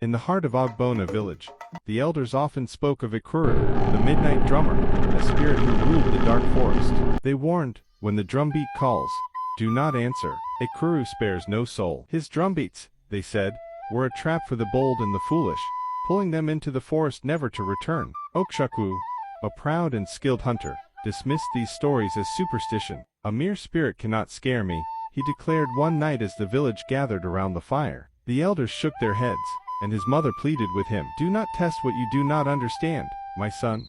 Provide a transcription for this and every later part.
In the heart of Ogbona village, the elders often spoke of Ikuru, the midnight drummer, a spirit who ruled the dark forest. They warned, when the drumbeat calls, do not answer. Ikuru spares no soul. His drumbeats, they said, were a trap for the bold and the foolish, pulling them into the forest never to return. Okshakwu, a proud and skilled hunter, dismissed these stories as superstition. A mere spirit cannot scare me, he declared one night as the village gathered around the fire. The elders shook their heads, and his mother pleaded with him, do not test what you do not understand, my son.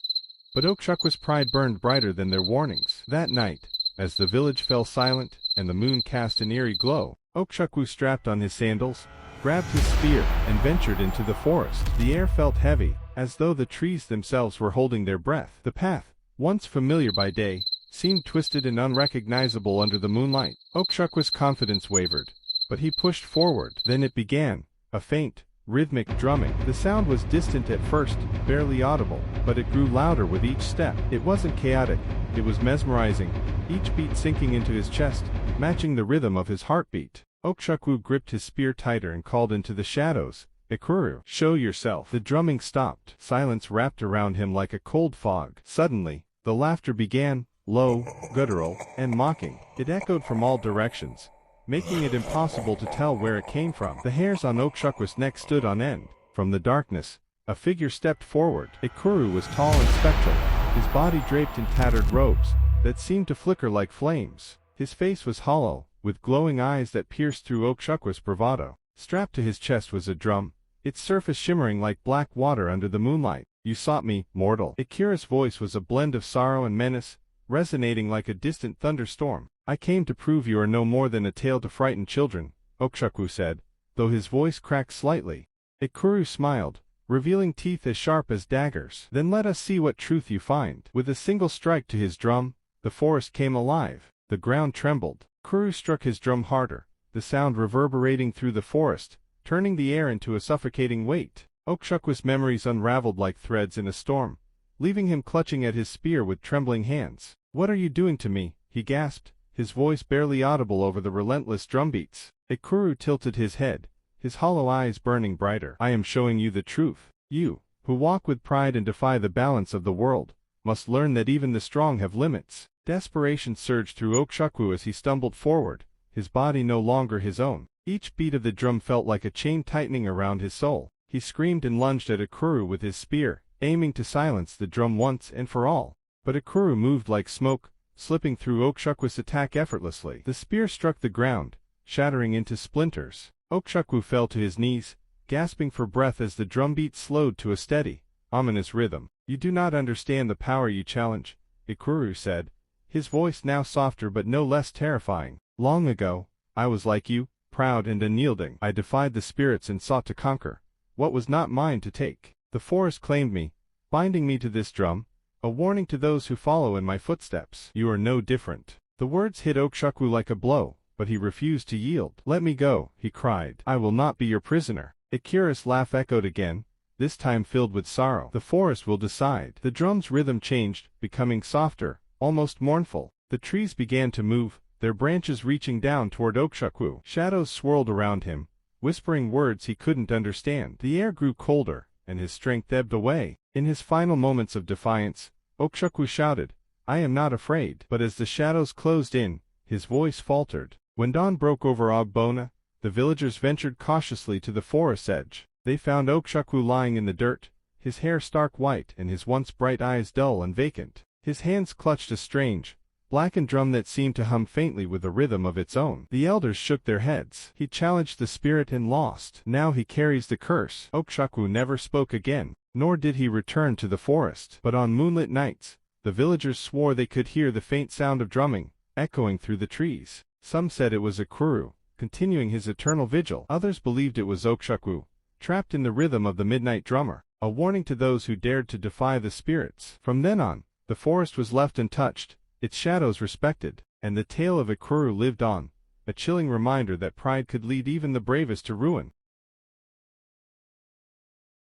But Okshakwu's pride burned brighter than their warnings. That night, as the village fell silent, and the moon cast an eerie glow, Okshakwu strapped on his sandals, grabbed his spear, and ventured into the forest. The air felt heavy, as though the trees themselves were holding their breath. The path, once familiar by day, seemed twisted and unrecognizable under the moonlight. Okshakwu's confidence wavered, but he pushed forward. Then it began, a faint, rhythmic drumming. The sound was distant at first, barely audible, but it grew louder with each step. It wasn't chaotic, it was mesmerizing, each beat sinking into his chest, matching the rhythm of his heartbeat. Okshakwu gripped his spear tighter and called into the shadows, Ikuru, show yourself. The drumming stopped. Silence wrapped around him like a cold fog. Suddenly, the laughter began, low, guttural, and mocking. It echoed from all directions, making it impossible to tell where it came from. The hairs on Okshakwu's neck stood on end. From the darkness, a figure stepped forward. Ikuru was tall and spectral, his body draped in tattered robes that seemed to flicker like flames. His face was hollow, with glowing eyes that pierced through Okshakwu's bravado. Strapped to his chest was a drum, its surface shimmering like black water under the moonlight. You sought me, mortal. Ikura's voice was a blend of sorrow and menace, resonating like a distant thunderstorm. I came to prove you are no more than a tale to frighten children, Okshakwu said, though his voice cracked slightly. Ikuru smiled, revealing teeth as sharp as daggers. Then let us see what truth you find. With a single strike to his drum, the forest came alive. The ground trembled. Ikuru struck his drum harder, the sound reverberating through the forest, turning the air into a suffocating weight. Okshakwu's memories unraveled like threads in a storm, leaving him clutching at his spear with trembling hands. What are you doing to me? He gasped, his voice barely audible over the relentless drumbeats. Ikuru tilted his head, his hollow eyes burning brighter. I am showing you the truth. You, who walk with pride and defy the balance of the world, must learn that even the strong have limits. Desperation surged through Okshakwu as he stumbled forward, his body no longer his own. Each beat of the drum felt like a chain tightening around his soul. He screamed and lunged at Ikuru with his spear, aiming to silence the drum once and for all. But Ikuru moved like smoke, slipping through Okshakwu's attack effortlessly. The spear struck the ground, shattering into splinters. Okshakwu fell to his knees, gasping for breath as the drumbeat slowed to a steady, ominous rhythm. You do not understand the power you challenge, Ikuru said, his voice now softer but no less terrifying. Long ago, I was like you, proud and unyielding. I defied the spirits and sought to conquer what was not mine to take. The forest claimed me, binding me to this drum, a warning to those who follow in my footsteps. You are no different. The words hit Okshakwu like a blow, but he refused to yield. Let me go, he cried. I will not be your prisoner. Ikura's laugh echoed again, this time filled with sorrow. The forest will decide. The drum's rhythm changed, becoming softer, almost mournful. The trees began to move, their branches reaching down toward Okshakwu. Shadows swirled around him, whispering words he couldn't understand. The air grew colder, and his strength ebbed away. In his final moments of defiance, Okshakwu shouted, I am not afraid. But as the shadows closed in, his voice faltered. When dawn broke over Ogbona, the villagers ventured cautiously to the forest's edge. They found Okshakwu lying in the dirt, his hair stark white and his once bright eyes dull and vacant. His hands clutched a strange, blackened drum that seemed to hum faintly with a rhythm of its own. The elders shook their heads. He challenged the spirit and lost. Now he carries the curse. Okshakwu never spoke again, nor did he return to the forest. But on moonlit nights, the villagers swore they could hear the faint sound of drumming, echoing through the trees. Some said it was Ikuru, continuing his eternal vigil. Others believed it was Okshakwu, trapped in the rhythm of the midnight drummer, a warning to those who dared to defy the spirits. From then on, the forest was left untouched, its shadows respected, and the tale of Ikuru lived on, a chilling reminder that pride could lead even the bravest to ruin.